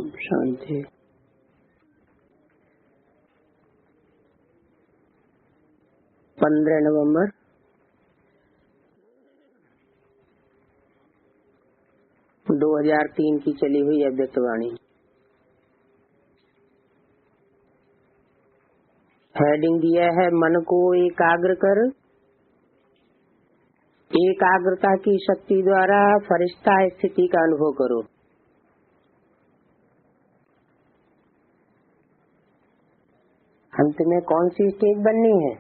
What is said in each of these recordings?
ओम शांति। नवंबर 2003 की चली हुई अव्यक्तवाणी। हेडिंग दिया है मन को एकाग्र कर, एकाग्रता की शक्ति द्वारा फरिश्ता स्थिति का अनुभव करो। अंत में कौन सी स्टेज बननी है?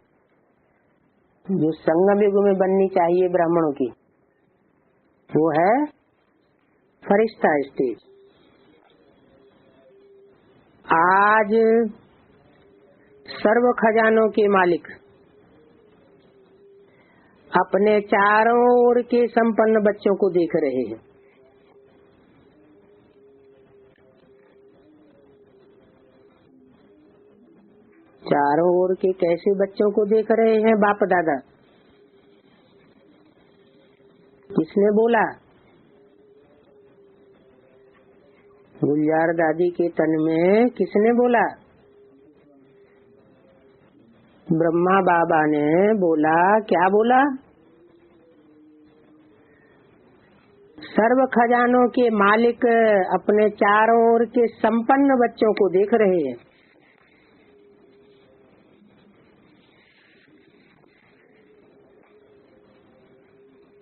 जो संगम युग में बननी चाहिए ब्राह्मणों की, वो है फरिश्ता स्टेज। आज सर्व खजानों के मालिक अपने चारों ओर के संपन्न बच्चों को देख रहे हैं। चारों ओर के कैसे बच्चों को देख रहे हैं बाप दादा? किसने बोला? गुलजार दादी के तन में किसने बोला? ब्रह्मा बाबा ने बोला। क्या बोला? सर्व खजानों के मालिक अपने चारों ओर के संपन्न बच्चों को देख रहे हैं।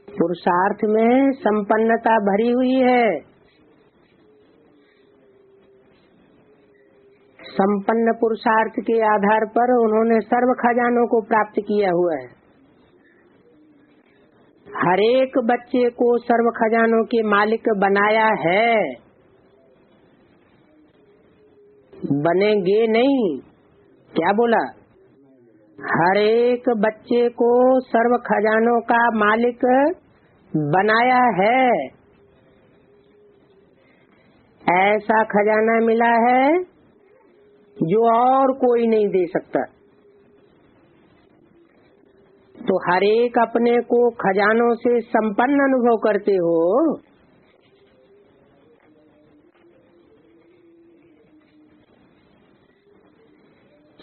पुरुषार्थ में संपन्नता भरी हुई है। संपन्न पुरुषार्थ के आधार पर उन्होंने सर्व खजानों को प्राप्त किया हुआ है। हर एक बच्चे को सर्व खजानों के मालिक बनाया है। बनेंगे नहीं। क्या बोला? हर एक बच्चे को सर्व खजानों का मालिक बनाया है। ऐसा खजाना मिला है जो और कोई नहीं दे सकता। तो हर एक अपने को खजानों से संपन्न अनुभव करते हो।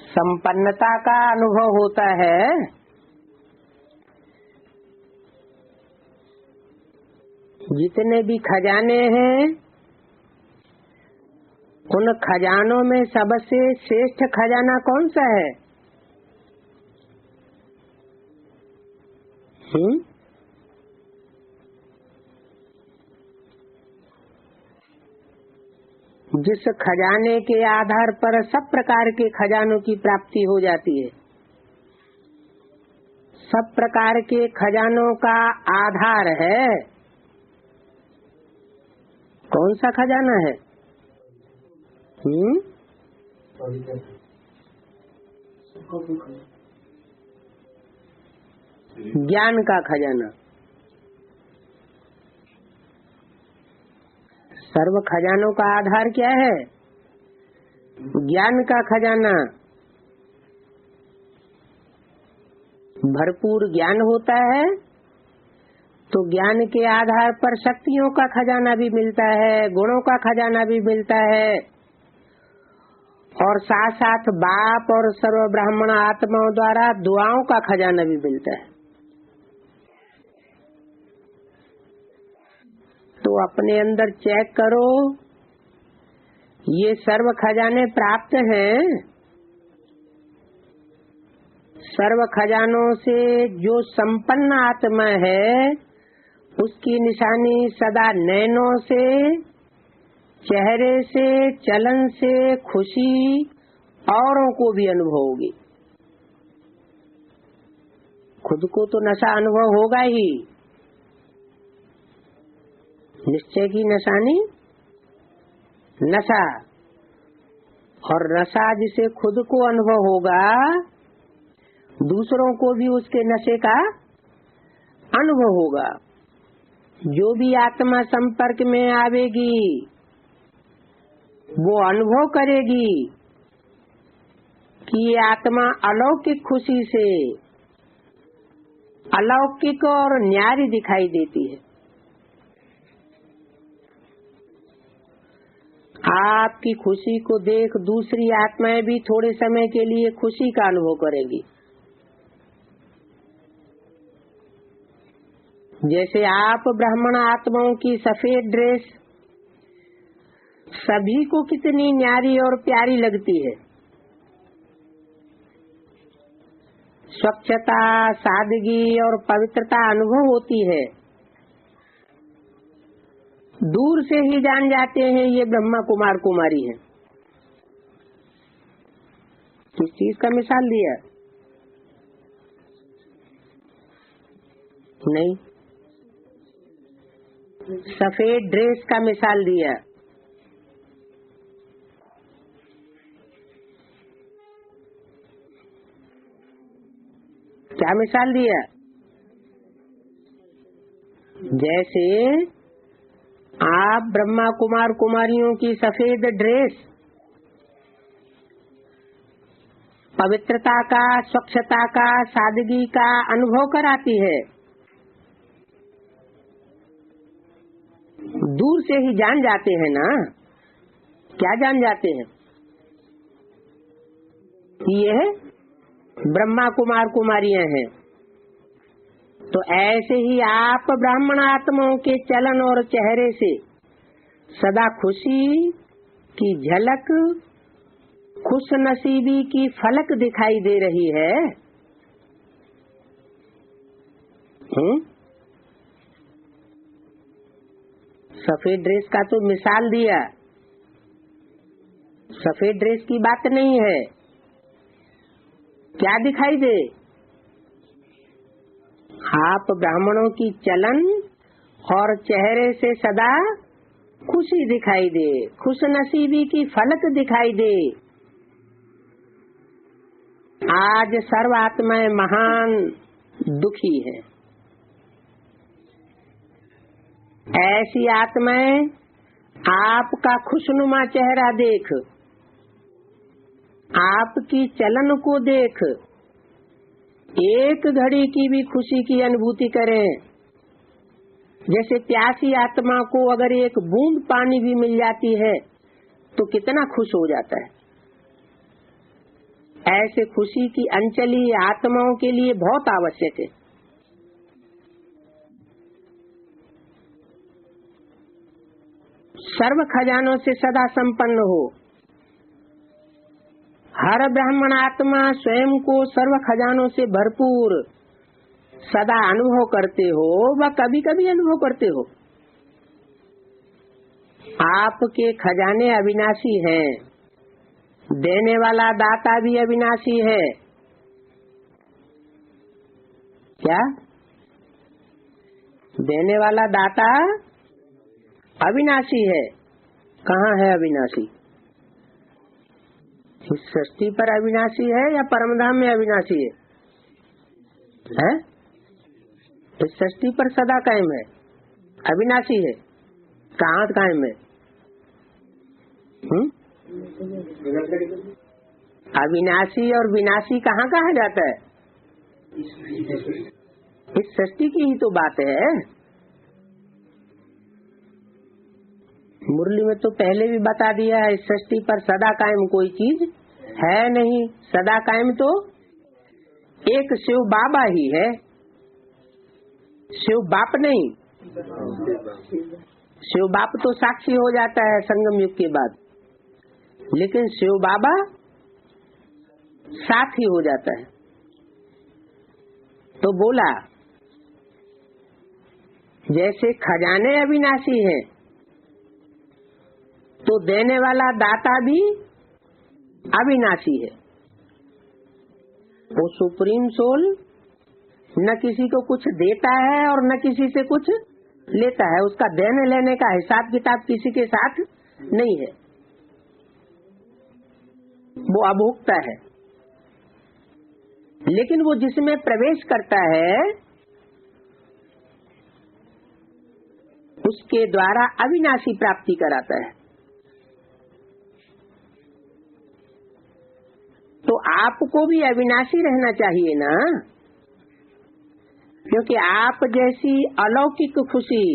संपन्नता का अनुभव होता है। जितने भी खजाने हैं, उन खजानों में सबसे श्रेष्ठ खजाना कौन सा है? जिस खजाने के आधार पर सब प्रकार के खजानों की प्राप्ति हो जाती है। सब प्रकार के खजानों का आधार है। कौन सा खजाना है? ज्ञान का खजाना। सर्व खजानों का आधार क्या है? ज्ञान का खजाना। भरपूर ज्ञान होता है तो ज्ञान के आधार पर शक्तियों का खजाना भी मिलता है, गुणों का खजाना भी मिलता है, और साथ साथ बाप और सर्व ब्राह्मण आत्माओं द्वारा दुआओं का खजाना भी मिलता है। तो अपने अंदर चेक करो, ये सर्व खजाने प्राप्त हैं। सर्व खजानों से जो संपन्न आत्मा है, उसकी निशानी सदा नैनों से, चेहरे से, चलन से खुशी औरों को भी अनुभव होगी। खुद को तो नशा अनुभव होगा ही। निश्चय की निशानी नशा, और नशा जिसे खुद को अनुभव होगा, दूसरों को भी उसके नशे का अनुभव होगा। जो भी आत्मा संपर्क में आवेगी वो अनुभव करेगी कि ये आत्मा अलौकिक खुशी से अलौकिक और न्यारी दिखाई देती है। आपकी खुशी को देख दूसरी आत्माएं भी थोड़े समय के लिए खुशी का अनुभव करेंगी। जैसे आप ब्राह्मण आत्माओं की सफेद ड्रेस सभी को कितनी न्यारी और प्यारी लगती है। स्वच्छता, सादगी और पवित्रता अनुभव होती है। दूर से ही जान जाते हैं ये ब्रह्मा कुमार कुमारी हैं। किस चीज का मिसाल दिया? नहीं, सफेद ड्रेस का मिसाल दिया। क्या मिसाल दिया? जैसे आप ब्रह्मा कुमार कुमारियों की सफेद ड्रेस पवित्रता का, स्वच्छता का, सादगी का अनुभव कराती है। दूर से ही जान जाते हैं ना। क्या जान जाते हैं? ये ब्रह्मा कुमार कुमारियां हैं। तो ऐसे ही आप ब्राह्मण आत्माओं के चलन और चेहरे से सदा खुशी की झलक, खुश नसीबी की फलक दिखाई दे रही है। सफेद ड्रेस का तो मिसाल दिया, सफेद ड्रेस की बात नहीं है। क्या दिखाई दे? आप ब्राह्मणों की चलन और चेहरे से सदा खुशी दिखाई दे, खुश नसीबी की फलक दिखाई दे। आज सर्व आत्माएं महान दुखी है। ऐसी आत्माएं आपका खुशनुमा चेहरा देख, आपकी चलन को देख एक घड़ी की भी खुशी की अनुभूति करें। जैसे प्यासी आत्मा को अगर एक बूंद पानी भी मिल जाती है तो कितना खुश हो जाता है। ऐसे खुशी की अंचली आत्माओं के लिए बहुत आवश्यक है। सर्व खजानों से सदा संपन्न हो। हर ब्राह्मण आत्मा स्वयं को सर्व खजानों से भरपूर सदा अनुभव करते हो, व कभी कभी अनुभव करते हो। आपके खजाने अविनाशी हैं, देने वाला दाता भी अविनाशी है। क्या? देने वाला दाता अविनाशी है। कहाँ है अविनाशी? इस सृष्टि पर अविनाशी है या परमधाम में अविनाशी है? इस सृष्टि पर सदा कायम है, अविनाशी है। कहाँ कायम है? अविनाशी और विनाशी कहाँ कहा जाता है? इस सृष्टि की ही तो बात है। मुरली में तो पहले भी बता दिया है, इस सृष्टि पर सदा कायम कोई चीज है नहीं। सदा कायम तो एक शिव बाबा ही है, शिव बाप नहीं। शिव बाप तो साक्षी हो जाता है संगम युग के बाद, लेकिन शिव बाबा साथी हो जाता है। तो बोला जैसे खजाने अविनाशी हैं, तो देने वाला दाता भी अविनाशी है। वो सुप्रीम सोल न किसी को कुछ देता है और न किसी से कुछ लेता है। उसका देने लेने का हिसाब किताब किसी के साथ नहीं है। वो अभोक्ता है, लेकिन वो जिसमें प्रवेश करता है उसके द्वारा अविनाशी प्राप्ति कराता है। तो आपको भी अविनाशी रहना चाहिए ना, क्योंकि आप जैसी अलौकिक खुशी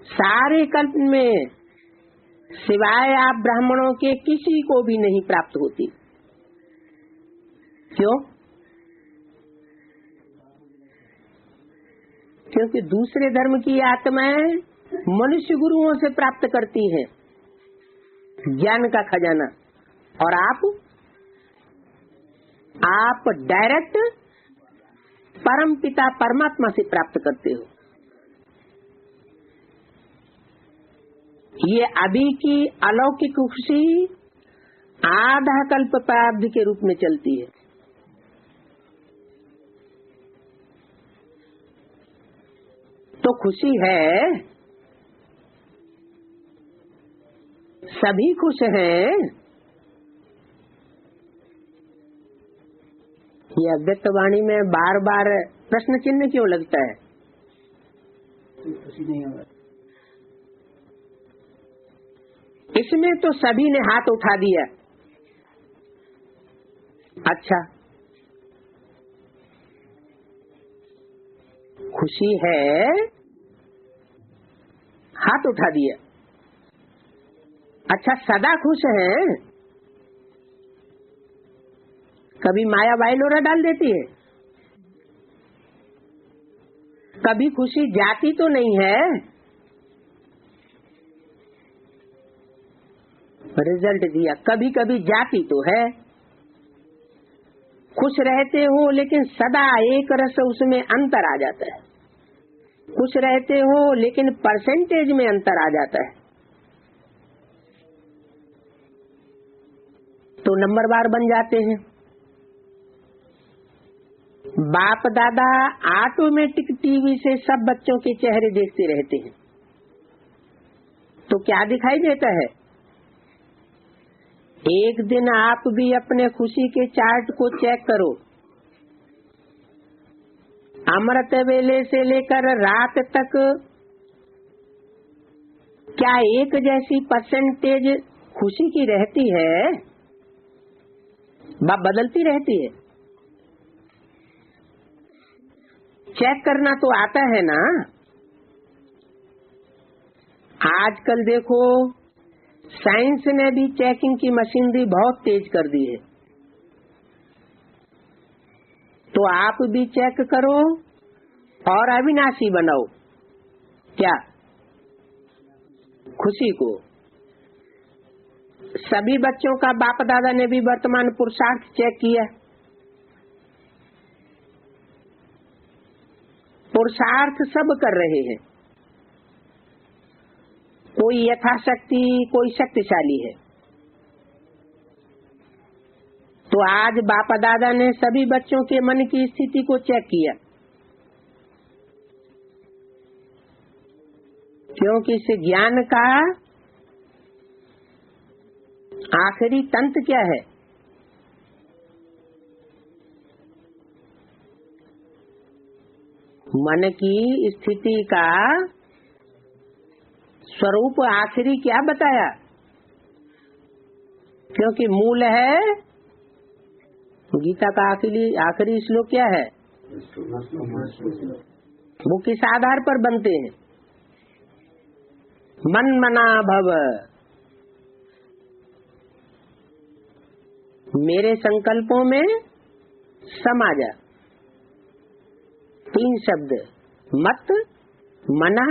सारे कल्प में सिवाय आप ब्राह्मणों के किसी को भी नहीं प्राप्त होती। क्यों? क्योंकि दूसरे धर्म की आत्माएं मनुष्य गुरुओं से प्राप्त करती हैं ज्ञान का खजाना, और आप डायरेक्ट परम पिता परमात्मा से प्राप्त करते हो। ये अभी की अलौकिक खुशी आधा कल्प प्रारब्ध के रूप में चलती है। तो खुशी है, सभी खुश हैं। ये अव्यक्त वाणी में बार बार प्रश्न चिन्ह क्यों लगता है? खुशी नहीं होगा। इसमें तो सभी ने हाथ उठा दिया। अच्छा, खुशी है, हाथ उठा दिया। अच्छा, सदा खुश है? कभी माया वाइलोरा डाल देती है? कभी खुशी जाती तो नहीं है? रिजल्ट दिया, कभी कभी जाती तो है। खुश रहते हो लेकिन सदा एक रस उसमें अंतर आ जाता है। खुश रहते हो लेकिन परसेंटेज में अंतर आ जाता है। तो नंबरवार बन जाते हैं। बाप दादा ऑटोमेटिक टीवी से सब बच्चों के चेहरे देखते रहते हैं, तो क्या दिखाई देता है? एक दिन आप भी अपने खुशी के चार्ट को चेक करो। अमृत वेले से लेकर रात तक क्या एक जैसी परसेंटेज खुशी की रहती है? बदलती रहती है। चेक करना तो आता है ना। आजकल देखो, साइंस ने भी चेकिंग की मशीनरी बहुत तेज कर दी है। तो आप भी चेक करो और अविनाशी बनाओ। क्या? खुशी को। सभी बच्चों का बाप दादा ने भी वर्तमान पुरुषार्थ चेक किया। पुरुषार्थ सब कर रहे हैं, कोई यथाशक्ति, कोई शक्तिशाली है। तो आज बाप दादा ने सभी बच्चों के मन की स्थिति को चेक किया, क्योंकि इस ज्ञान का आखिरी तंत्र क्या है? मन की स्थिति का स्वरूप आखिरी क्या बताया? क्योंकि मूल है, गीता का आखिरी श्लोक क्या है? वो किस आधार पर बनते हैं? मन मना भव। मेरे संकल्पों में समा जा। 3 शब्द, मत, मना,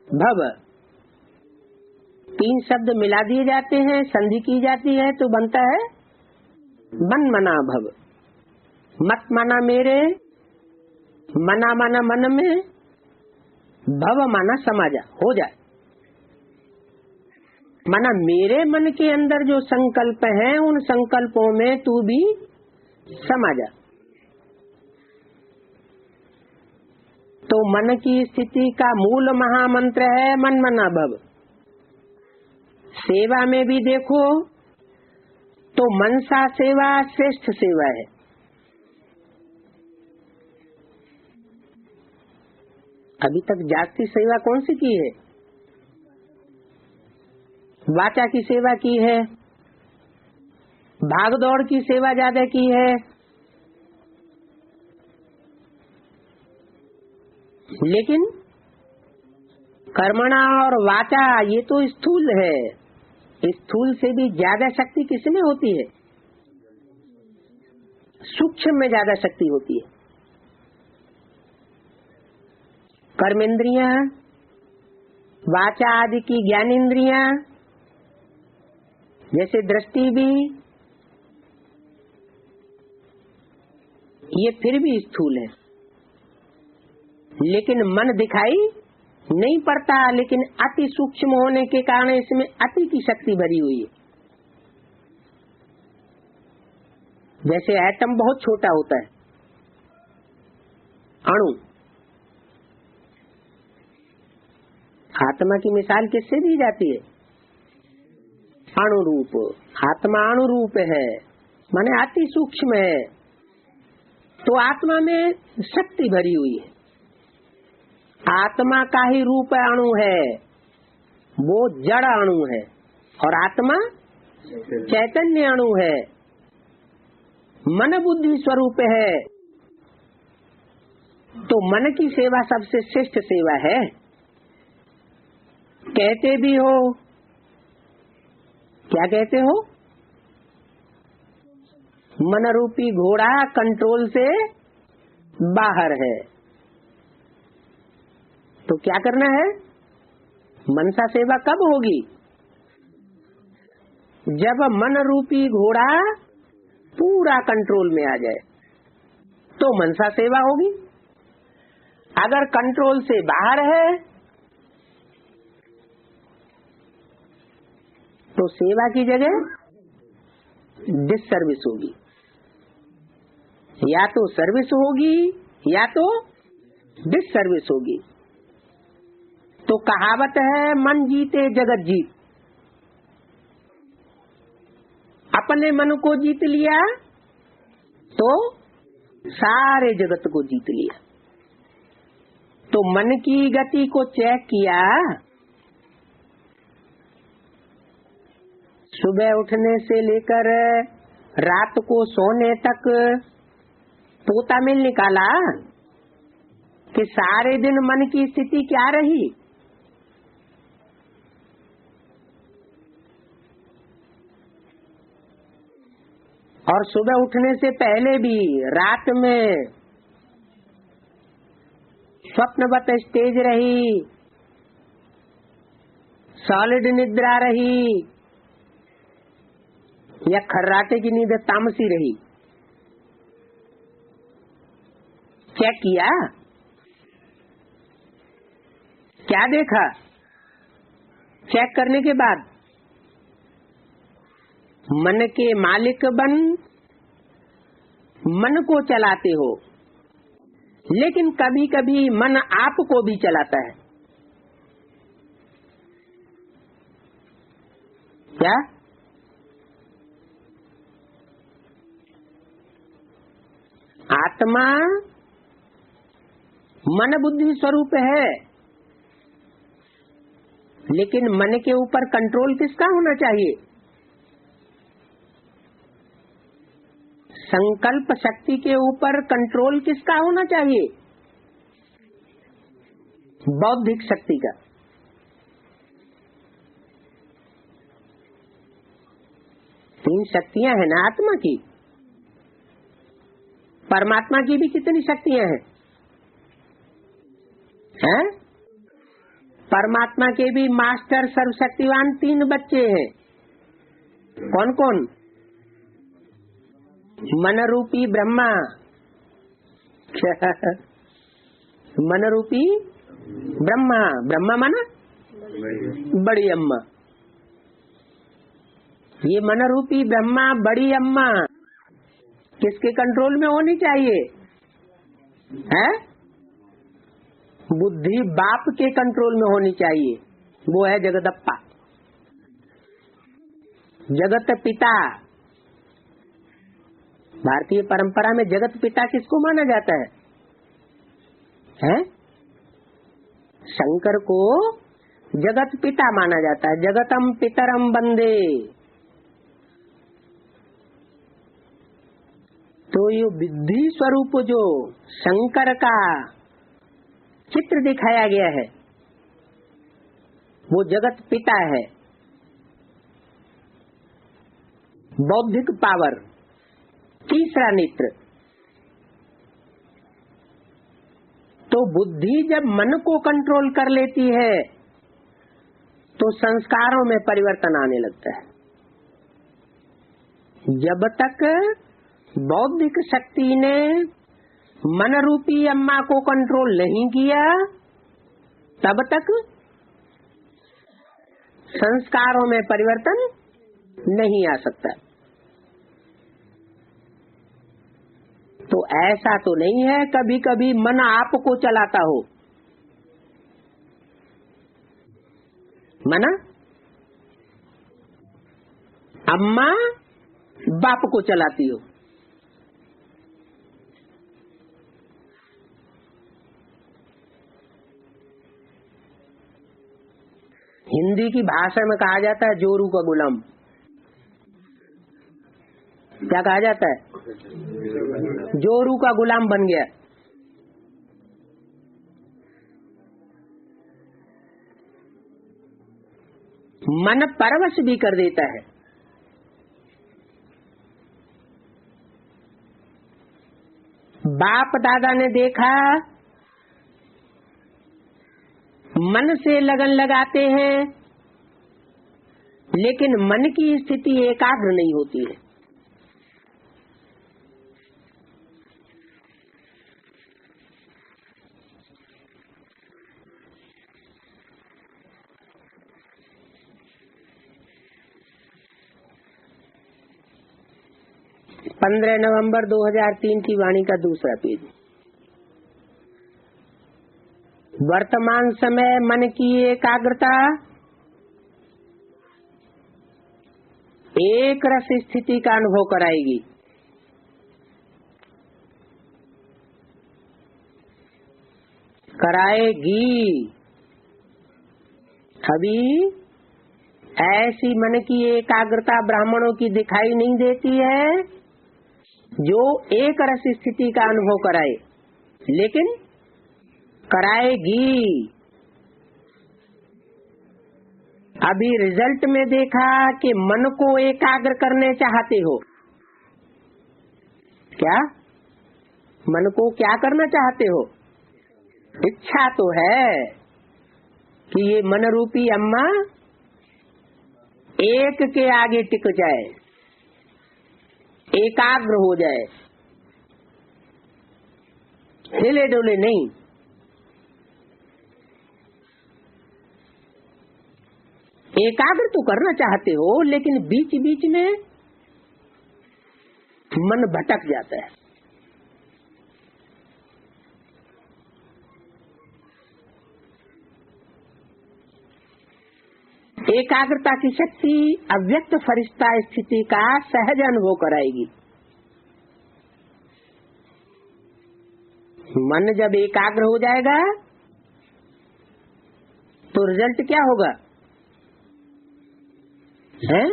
भव। 3 शब्द मिला दिए जाते हैं, संधि की जाती है तो बनता है मन मना भव। मत माना मेरे, मना माना मन में, भव माना समा जा, हो जाए। माना मेरे मन के अंदर जो संकल्प हैं, उन संकल्पों में तू भी समा जा। तो मन की स्थिति का मूल महामंत्र है मन मना भव। सेवा में भी देखो तो मनसा सेवा श्रेष्ठ सेवा है। अभी तक जागती सेवा कौन सी की है? वाचा की सेवा की है, भाग दौड़ की सेवा ज्यादा की है। लेकिन कर्मणा और वाचा ये तो स्थूल है, स्थूल से भी ज्यादा शक्ति किसमें होती है? सूक्ष्म में ज्यादा शक्ति होती है। कर्मेंद्रियां, वाचा आदि की ज्ञानेंद्रियां, जैसे दृष्टि भी, ये फिर भी स्थूल है, लेकिन मन दिखाई नहीं पड़ता, लेकिन अति सूक्ष्म होने के कारण इसमें अति की शक्ति भरी हुई है। जैसे एटम बहुत छोटा होता है, अणु। आत्मा की मिसाल किससे दी जाती है? अणुरूप। आत्मा अणुरूप है, माने अति सूक्ष्म है। तो आत्मा में शक्ति भरी हुई है। आत्मा का ही रूप अणु है, वो जड़ अणु है, और आत्मा चैतन्य अणु है, मन बुद्धि स्वरूप है। तो मन की सेवा सबसे श्रेष्ठ सेवा है। कहते भी हो, क्या कहते हो? मन रूपी घोड़ा कंट्रोल से बाहर है। तो क्या करना है? मनसा सेवा कब होगी? जब मन रूपी घोड़ा पूरा कंट्रोल में आ जाए, तो मनसा सेवा होगी। अगर कंट्रोल से बाहर है, तो सेवा की जगह डिससर्विस होगी। या तो सर्विस होगी या तो डिससर्विस होगी। तो कहावत है, मन जीते जगत जीत। अपने मन को जीत लिया तो सारे जगत को जीत लिया। तो मन की गति को चेक किया। सुबह उठने से लेकर रात को सोने तक तोता मिल निकाला कि सारे दिन मन की स्थिति क्या रही। और सुबह उठने से पहले भी रात में स्वप्नवत स्टेज रही, सॉलिड निद्रा रही, या खर्राटे की नींद तामसी रही? चेक किया? क्या देखा? चेक करने के बाद मन के मालिक बन मन को चलाते हो, लेकिन कभी कभी मन आपको भी चलाता है। क्या? आत्मा मन बुद्धि स्वरूप है, लेकिन मन के ऊपर कंट्रोल किसका होना चाहिए? संकल्प शक्ति के ऊपर कंट्रोल किसका होना चाहिए? बौद्धिक शक्ति का। तीन शक्तियां हैं ना आत्मा की। परमात्मा की भी कितनी शक्तियां हैं? हैं? परमात्मा के भी मास्टर सर्वशक्तिवान 3 बच्चे हैं। कौन कौन? मन रूपी ब्रह्मा, मन रूपी ब्रह्मा, ब्रह्मा माना बड़ी अम्मा। ये मन रूपी ब्रह्मा बड़ी अम्मा किसके कंट्रोल में होनी चाहिए? है? बुद्धि बाप के कंट्रोल में होनी चाहिए। वो है जगदप्पा, जगत पिता। भारतीय परंपरा में जगत पिता किसको माना जाता है? हैं? शंकर को जगत पिता माना जाता है। जगतम पितरम वंदे। तो ये बुद्धि स्वरूप जो शंकर का चित्र दिखाया गया है, वो जगत पिता है। बौद्धिक पावर, तीसरा नेत्र। तो बुद्धि जब मन को कंट्रोल कर लेती है तो संस्कारों में परिवर्तन आने लगता है। जब तक बौद्धिक शक्ति ने मन रूपी अम्मा को कंट्रोल नहीं किया, तब तक संस्कारों में परिवर्तन नहीं आ सकता। तो ऐसा तो नहीं है कभी कभी मन आपको चलाता हो। मन अम्मा बाप को चलाती हो। हिंदी की भाषा में कहा जाता है जोरू का गुलाम। क्या कहा जाता है? जोरू का गुलाम बन गया। मन परवश भी कर देता है। बाप दादा ने देखा मन से लगन लगाते हैं, लेकिन मन की स्थिति एकाग्र नहीं होती है। पंद्रह नवंबर 2003 की वाणी का दूसरा पेज। वर्तमान समय मन की एकाग्रता एक रस स्थिति का अनुभव कराएगी। कराएगी। अभी ऐसी मन की एकाग्रता ब्राह्मणों की दिखाई नहीं देती है जो एक रस स्थिति का अनुभव कराए, लेकिन कराएगी। अभी रिजल्ट में देखा कि मन को एकाग्र करने चाहते हो। क्या मन को क्या करना चाहते हो? इच्छा तो है कि ये मन रूपी अम्मा एक के आगे टिक जाए, एकाग्र हो जाए, हिले डोले नहीं। एकाग्र तो करना चाहते हो, लेकिन बीच बीच में मन भटक जाता है। एकाग्रता की शक्ति अव्यक्त फरिश्ता स्थिति का सहज अनुभव कराएगी। मन जब एकाग्र हो जाएगा तो रिजल्ट क्या होगा? है?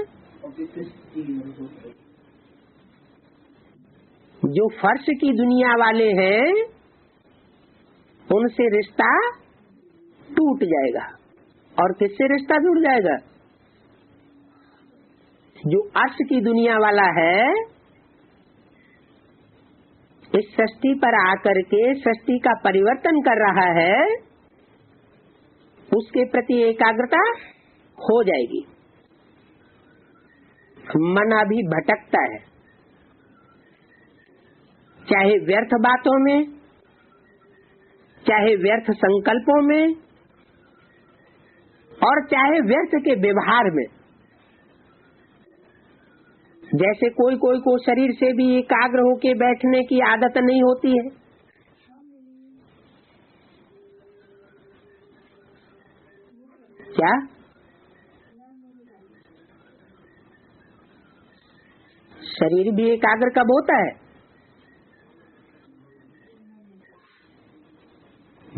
जो फर्श की दुनिया वाले हैं उनसे रिश्ता टूट जाएगा। और किससे रिश्ता जुड़ जाएगा? जो अर्श की दुनिया वाला है, इस सृष्टि पर आकर के सृष्टि का परिवर्तन कर रहा है, उसके प्रति एकाग्रता हो जाएगी। मन अभी भटकता है, चाहे व्यर्थ बातों में, चाहे व्यर्थ संकल्पों में, और चाहे व्यर्थ के व्यवहार में। जैसे कोई कोई को शरीर से भी एकाग्र होके बैठने की आदत नहीं होती है। क्या? शरीर भी एकाग्र कब होता है?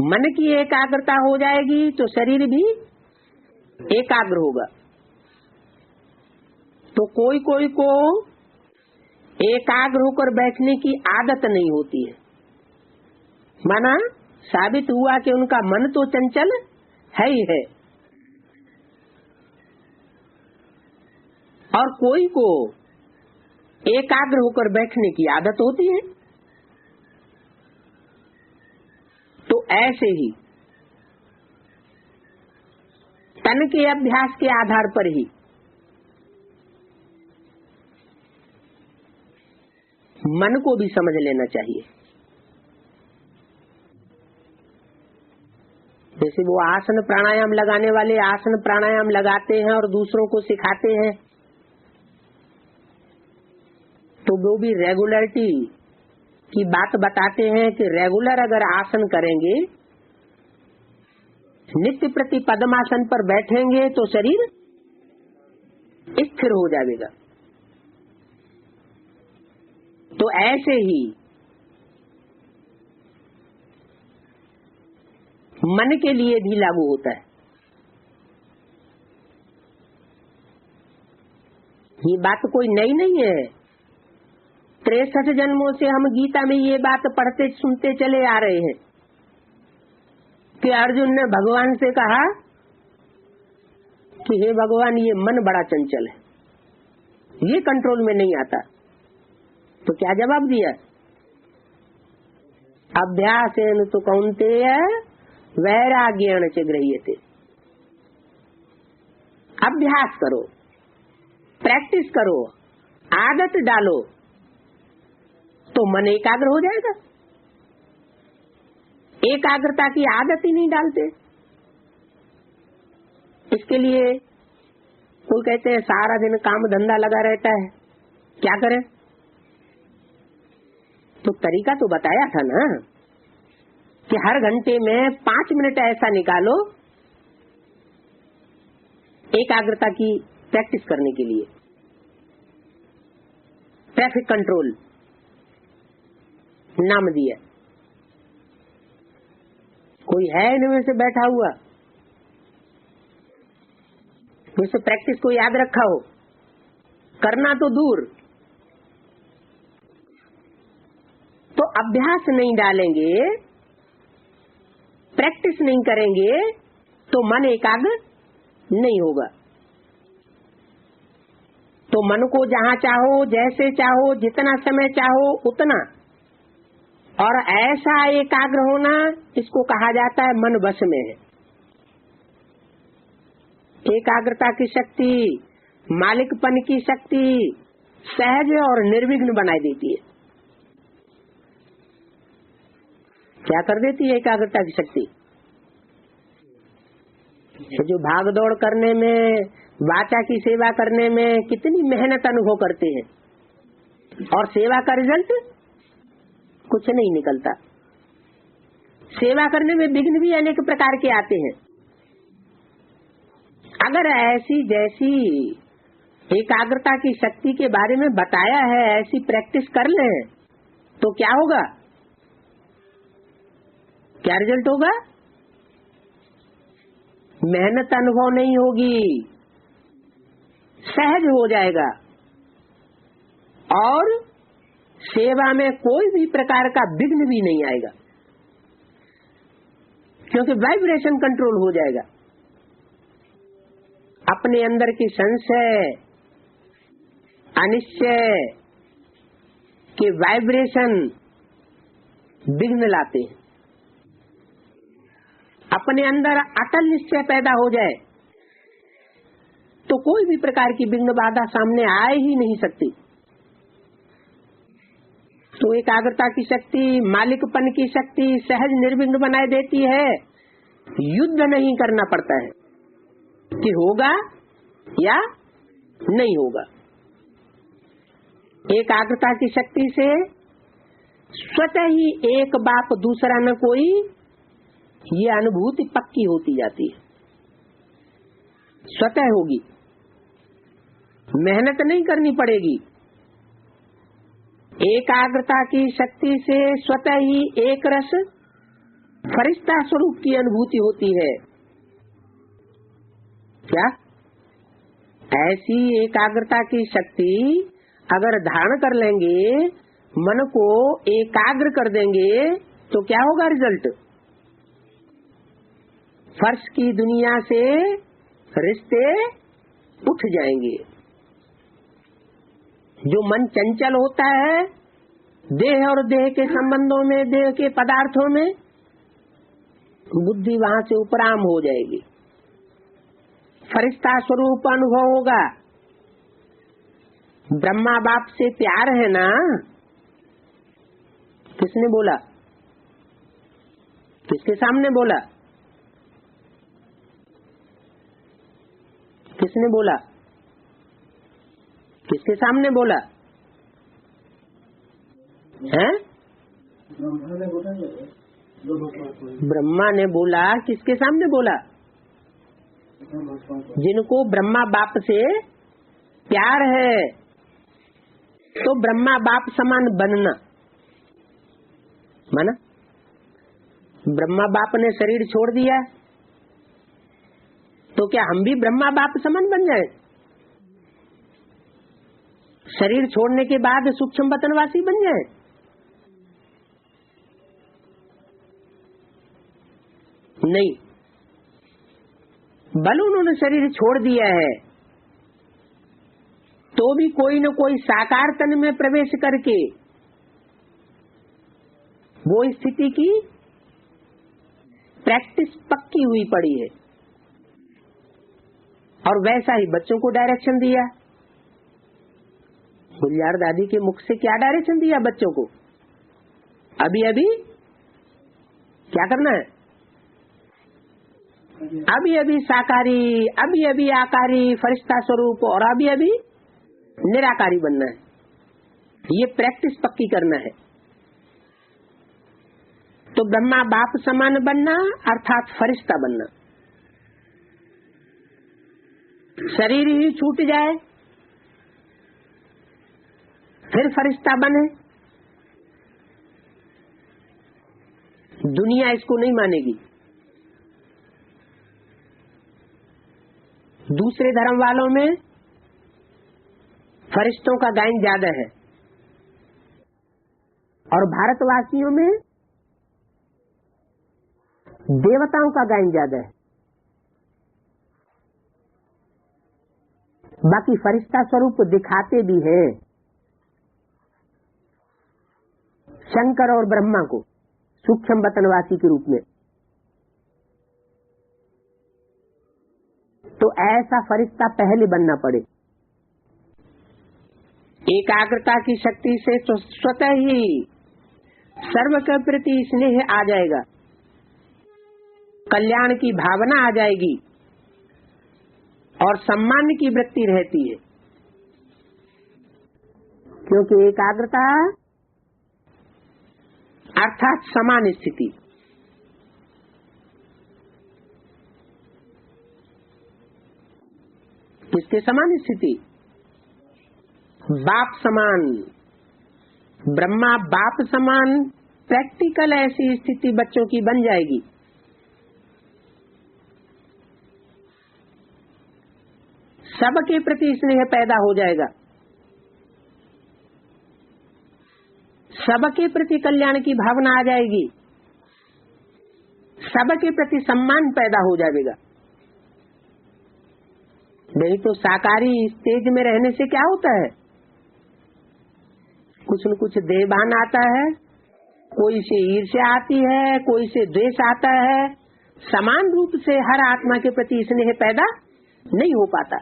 मन की एकाग्रता हो जाएगी तो शरीर भी एकाग्र होगा। तो कोई कोई को एकाग्र होकर बैठने की आदत नहीं होती है। माना साबित हुआ कि उनका मन तो चंचल है ही है। और कोई को एकाग्र होकर बैठने की आदत होती है। तो ऐसे ही तन के अभ्यास के आधार पर ही मन को भी समझ लेना चाहिए। जैसे वो आसन प्राणायाम लगाने वाले आसन प्राणायाम लगाते हैं और दूसरों को सिखाते हैं, तो वो भी रेगुलरिटी की बात बताते हैं कि रेगुलर अगर आसन करेंगे, नित्य प्रति पद्मासन पर बैठेंगे तो शरीर स्थिर हो जाएगा। तो ऐसे ही मन के लिए भी लागू होता है। ये बात कोई नई नहीं है। 63 जन्मों से हम गीता में ये बात पढ़ते सुनते चले आ रहे हैं कि अर्जुन ने भगवान से कहा कि हे भगवान, ये मन बड़ा चंचल है, ये कंट्रोल में नहीं आता। तो क्या जवाब दिया? अभ्यासेन तो कौन्तेय वैराग्येण च गृह्यते। अभ्यास करो, प्रैक्टिस करो, आदत डालो तो मन एकाग्र हो जाएगा। एकाग्रता की आदत ही नहीं डालते। इसके लिए कोई कहते हैं सारा दिन काम धंधा लगा रहता है, क्या करें? तो तरीका तो बताया था ना कि हर घंटे में 5 मिनट ऐसा निकालो एकाग्रता की प्रैक्टिस करने के लिए। ट्रैफिक कंट्रोल नाम दिया। कोई है इनमें से बैठा हुआ जिससे प्रैक्टिस को याद रखा हो? करना तो दूर, तो अभ्यास नहीं डालेंगे, प्रैक्टिस नहीं करेंगे तो मन एकाग्र नहीं होगा। तो मन को जहाँ चाहो, जैसे चाहो, जितना समय चाहो उतना, और ऐसा एकाग्र होना, इसको कहा जाता है मन वश में है। एकाग्रता की शक्ति, मालिकपन की शक्ति सहज और निर्विघ्न बनाई देती है। क्या कर देती है एकाग्रता की शक्ति? जो भाग दौड़ करने में, वाचा की सेवा करने में कितनी मेहनत अनुभव करते हैं और सेवा का रिजल्ट कुछ नहीं निकलता। सेवा करने में विघ्न भी अनेक प्रकार के आते हैं। अगर ऐसी जैसी एकाग्रता की शक्ति के बारे में बताया है, ऐसी प्रैक्टिस कर लें तो क्या होगा? क्या रिजल्ट होगा? मेहनत अनुभव नहीं होगी, सहज हो जाएगा और सेवा में कोई भी प्रकार का विघ्न भी नहीं आएगा, क्योंकि वाइब्रेशन कंट्रोल हो जाएगा। अपने अंदर की संशय, अनिश्चय के वाइब्रेशन विघ्न लाते हैं। अपने अंदर अटल निश्चय पैदा हो जाए तो कोई भी प्रकार की विघ्न बाधा सामने आ ही नहीं सकती। तो एकाग्रता की शक्ति, मालिकपन की शक्ति सहज निर्विघ्न बनाए देती है। युद्ध नहीं करना पड़ता है कि होगा या नहीं होगा। एकाग्रता की शक्ति से स्वतः ही एक बाप दूसरा न कोई, ये अनुभूति पक्की होती जाती है, स्वतः होगी, मेहनत नहीं करनी पड़ेगी। एकाग्रता की शक्ति से स्वतः ही एक रस फरिश्ता स्वरूप की अनुभूति होती है। क्या? ऐसी एकाग्रता की शक्ति अगर धारण कर लेंगे, मन को एकाग्र कर देंगे तो क्या होगा रिजल्ट? फर्श की दुनिया से रिश्ते उठ जाएंगे। जो मन चंचल होता है देह और देह के संबंधों में, देह के पदार्थों में, बुद्धि वहां से उपराम हो जाएगी, फरिश्ता स्वरूप अनुभव होगा। ब्रह्मा बाप से प्यार है ना? किसने बोला? किसके सामने बोला? किसने बोला? किसके सामने बोला है? ब्रह्मा ने बोला। किसके सामने बोला? जिनको ब्रह्मा बाप से प्यार है, तो ब्रह्मा बाप समान बनना माना। ब्रह्मा बाप ने शरीर छोड़ दिया तो क्या हम भी ब्रह्मा बाप समान बन जाए? शरीर छोड़ने के बाद सूक्ष्म वतनवासी बन जाए? नहीं। बल उन्होंने शरीर छोड़ दिया है तो भी कोई न कोई साकार तन में प्रवेश करके वो स्थिति की प्रैक्टिस पक्की हुई पड़ी है। और वैसा ही बच्चों को डायरेक्शन दिया। गुलजार दादी के मुख से क्या डायरेक्शन दिया बच्चों को? अभी अभी क्या करना है? अभी अभी साकारी, अभी अभी आकारी, फरिश्ता स्वरूप, और अभी अभी निराकारी बनना है। ये प्रैक्टिस पक्की करना है। तो ब्रह्मा बाप समान बनना अर्थात फरिश्ता बनना। शरीर ही छूट जाए फिर फरिश्ता बने, दुनिया इसको नहीं मानेगी। दूसरे धर्म वालों में फरिश्तों का गायन ज्यादा है और भारतवासियों में देवताओं का गायन ज्यादा है। बाकी फरिश्ता स्वरूप दिखाते भी हैं शंकर और ब्रह्मा को सूक्ष्म वतनवासी के रूप में। तो ऐसा फरिश्ता पहले बनना पड़े। एकाग्रता की शक्ति से तो स्वतः ही सर्व के प्रति स्नेह आ जाएगा, कल्याण की भावना आ जाएगी और सम्मान की वृत्ति रहती है। क्योंकि एकाग्रता अर्थात समान स्थिति। किसके समान स्थिति? बाप समान, ब्रह्मा बाप समान प्रैक्टिकल ऐसी स्थिति बच्चों की बन जाएगी। सबके प्रति स्नेह पैदा हो जाएगा, सबके प्रति कल्याण की भावना आ जाएगी, सबके प्रति सम्मान पैदा हो जाएगा। नहीं तो साकारी स्टेज में रहने से क्या होता है? कुछ न कुछ देहभान आता है, कोई से ईर्ष्या आती है, कोई से द्वेष आता है। समान रूप से हर आत्मा के प्रति स्नेह पैदा नहीं हो पाता।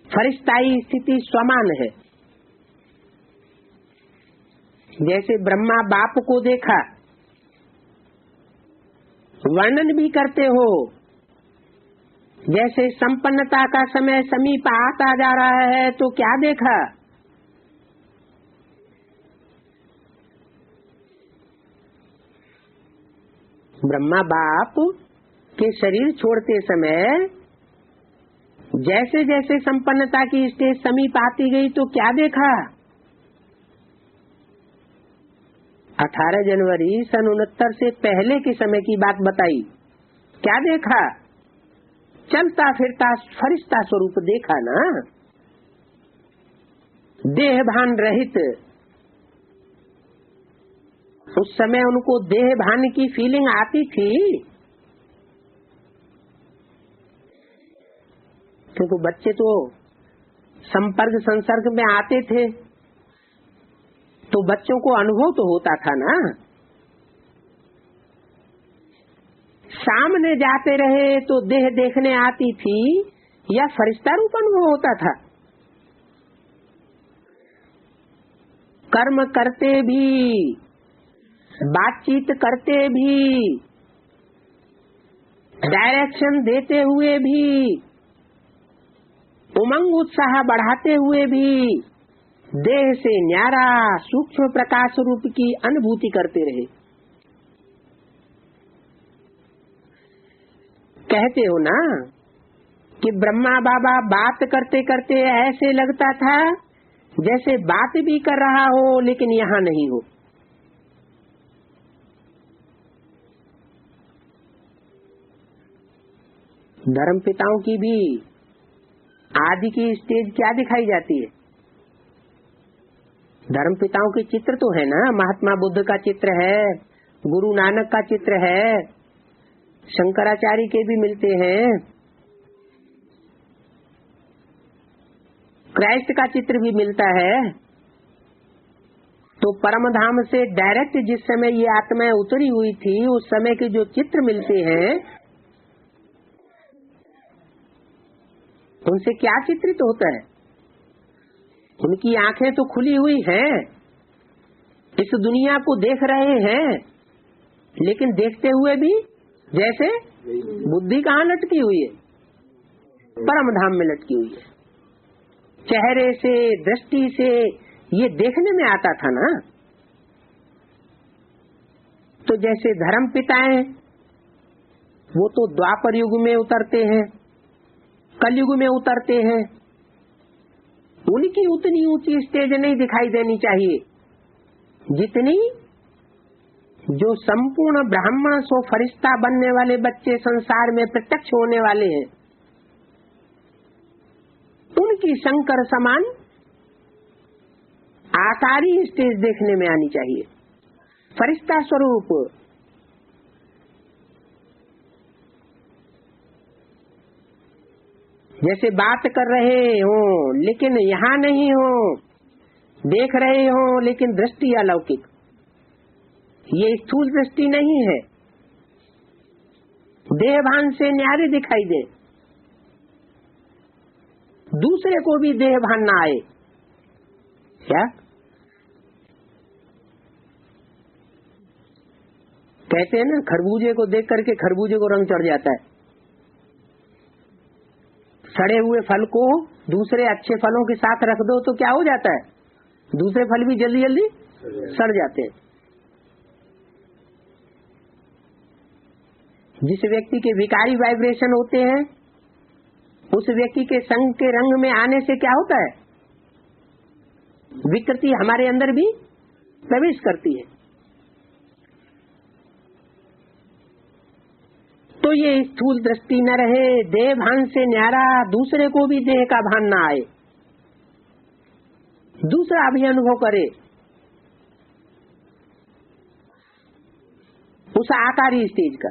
फरिश्ताई स्थिति समान है। जैसे ब्रह्मा बाप को देखा, वर्णन भी करते हो, जैसे संपन्नता का समय समीप आता जा रहा है तो क्या देखा? ब्रह्मा बाप के शरीर छोड़ते समय जैसे जैसे संपन्नता की स्टेज समीप आती गई तो क्या देखा? 18 जनवरी सन 69 से पहले के समय की बात बताई। क्या देखा? चलता फिरता फरिश्ता स्वरूप देखा ना, देहभान रहित। उस समय उनको देहभान की फीलिंग आती थी। क्योंकि बच्चे तो संपर्क संसर्ग में आते थे तो बच्चों को अनुभव तो होता था ना। सामने जाते रहे तो देह देखने आती थी या फरिश्ता रूप अनुभव होता था। कर्म करते भी, बातचीत करते भी, डायरेक्शन देते हुए भी, उमंग उत्साह बढ़ाते हुए भी देह से न्यारा सूक्ष्म प्रकाश रूप की अनुभूति करते रहे। कहते हो ना कि ब्रह्मा बाबा बात करते करते ऐसे लगता था जैसे बात भी कर रहा हो लेकिन यहाँ नहीं हो। धर्म पिताओं की भी आदि की स्टेज क्या दिखाई जाती है? धर्म पिताओं के चित्र तो है ना। महात्मा बुद्ध का चित्र है, गुरु नानक का चित्र है, शंकराचार्य के भी मिलते हैं, क्राइस्ट का चित्र भी मिलता है। तो परम धाम से डायरेक्ट जिस समय ये आत्माएं उतरी हुई थी उस समय के जो चित्र मिलते हैं उनसे क्या चित्रित होता है? उनकी आंखें तो खुली हुई हैं, इस दुनिया को देख रहे हैं, लेकिन देखते हुए भी जैसे बुद्धि कहाँ लटकी हुई है? परम धाम में लटकी हुई है। चेहरे से, दृष्टि से ये देखने में आता था ना। तो जैसे धर्म पिताएं वो तो द्वापर युग में उतरते हैं, कलयुग में उतरते हैं, उनकी उतनी ऊंची स्टेज नहीं दिखाई देनी चाहिए जितनी जो संपूर्ण ब्राह्मण सो फरिश्ता बनने वाले बच्चे संसार में प्रत्यक्ष होने वाले हैं उनकी शंकर समान आकारी स्टेज देखने में आनी चाहिए। फरिश्ता स्वरूप जैसे बात कर रहे हो लेकिन यहाँ नहीं हो, देख रहे हो लेकिन दृष्टि अलौकिक, ये स्थूल दृष्टि नहीं है। देहभान से न्यारे दिखाई दे, दूसरे को भी देहभान ना आए। क्या कहते हैं ना, खरबूजे को देख करके खरबूजे को रंग चढ़ जाता है। सड़े हुए फल को दूसरे अच्छे फलों के साथ रख दो तो क्या हो जाता है? दूसरे फल भी जल्दी जल्दी सड़ जाते हैं। जिस व्यक्ति के विकारी वाइब्रेशन होते हैं उस व्यक्ति के संग के रंग में आने से क्या होता है? विकृति हमारे अंदर भी प्रवेश करती है। तो ये स्थूल दृष्टि न रहे, देह भान से न्यारा, दूसरे को भी देह का भान न आए, दूसरा भी अनुभव करे उस आकारी स्टेज का।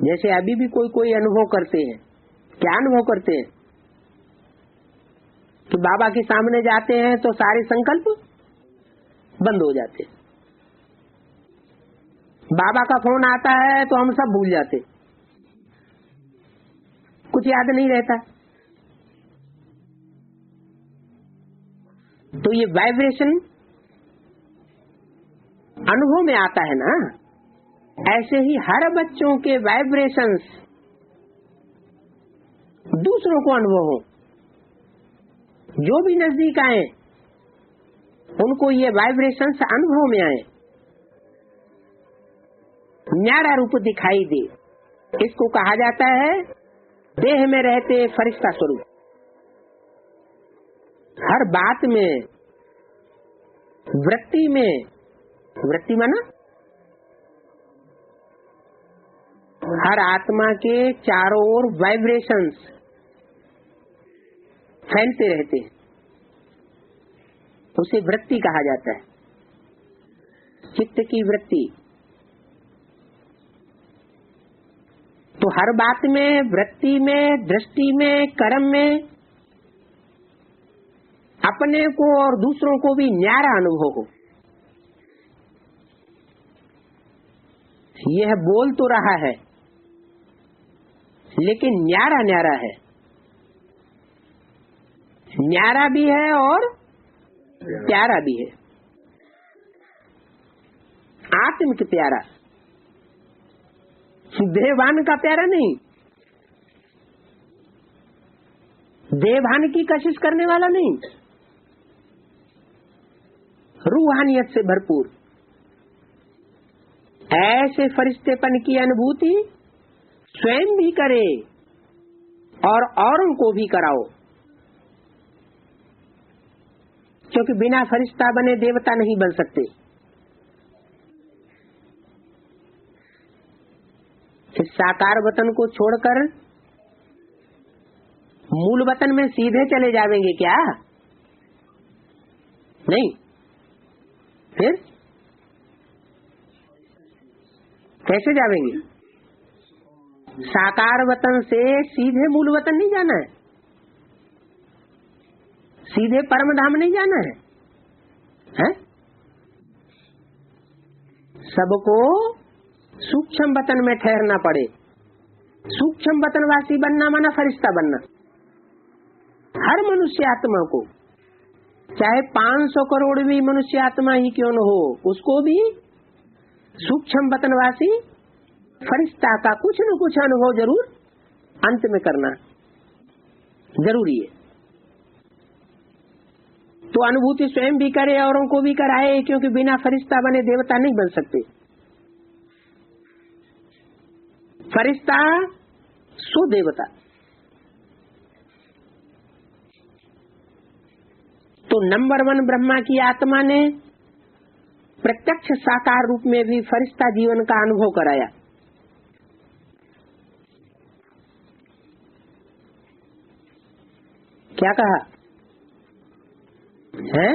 जैसे अभी भी कोई अनुभव करते हैं। क्या अनुभव करते हैं? कि बाबा के सामने जाते हैं तो सारे संकल्प बंद हो जाते हैं। बाबा का फोन आता है तो हम सब भूल जाते, कुछ याद नहीं रहता। तो ये वाइब्रेशन अनुभव में आता है ना। ऐसे ही हर बच्चों के वाइब्रेशंस दूसरों को अनुभव हो, जो भी नजदीक आए उनको ये वाइब्रेशंस अनुभव में आए, न्यारा रूप दिखाई दे। इसको कहा जाता है देह में रहते फरिश्ता स्वरूप। हर बात में, वृत्ति में, वृत्ति माना हर आत्मा के चारों ओर वाइब्रेशंस फैलते रहते हैं, उसे वृत्ति कहा जाता है। चित्त की वृत्ति तो हर बात में, वृत्ति में, दृष्टि में, कर्म में अपने को और दूसरों को भी न्यारा अनुभव हो। यह बोल तो रहा है लेकिन न्यारा न्यारा है, न्यारा भी है और प्यारा भी है। आत्मिक प्यारा, देहभान का प्यारा नहीं, देहभान की कशिश करने वाला नहीं, रूहानियत से भरपूर ऐसे फरिश्तेपन की अनुभूति स्वयं भी करे और औरों को भी कराओ, क्योंकि बिना फरिश्ता बने देवता नहीं बन सकते। इस साकार वतन को छोड़कर मूल वतन में सीधे चले जावेंगे क्या? नहीं। फिर कैसे जावेंगे? साकार वतन से सीधे मूल वतन नहीं जाना है, सीधे परम धाम नहीं जाना है, हैं? सबको सूक्ष्म वतन में ठहरना पड़े। सूक्ष्म वतनवासी बनना माना फरिश्ता बनना। हर मनुष्य आत्मा को, चाहे 500 करोड़ भी मनुष्य आत्मा ही क्यों न हो, उसको भी सूक्ष्म वतनवासी फरिश्ता का कुछ न कुछ अनुभव जरूर अंत में करना जरूरी है। तो अनुभूति स्वयं भी करे, औरों को भी कराए, क्योंकि बिना फरिश्ता बने देवता नहीं बन सकते। फरिश्ता सो देवता। तो नंबर 1 ब्रह्मा की आत्मा ने प्रत्यक्ष साकार रूप में भी फरिश्ता जीवन का अनुभव कराया। क्या कहा है?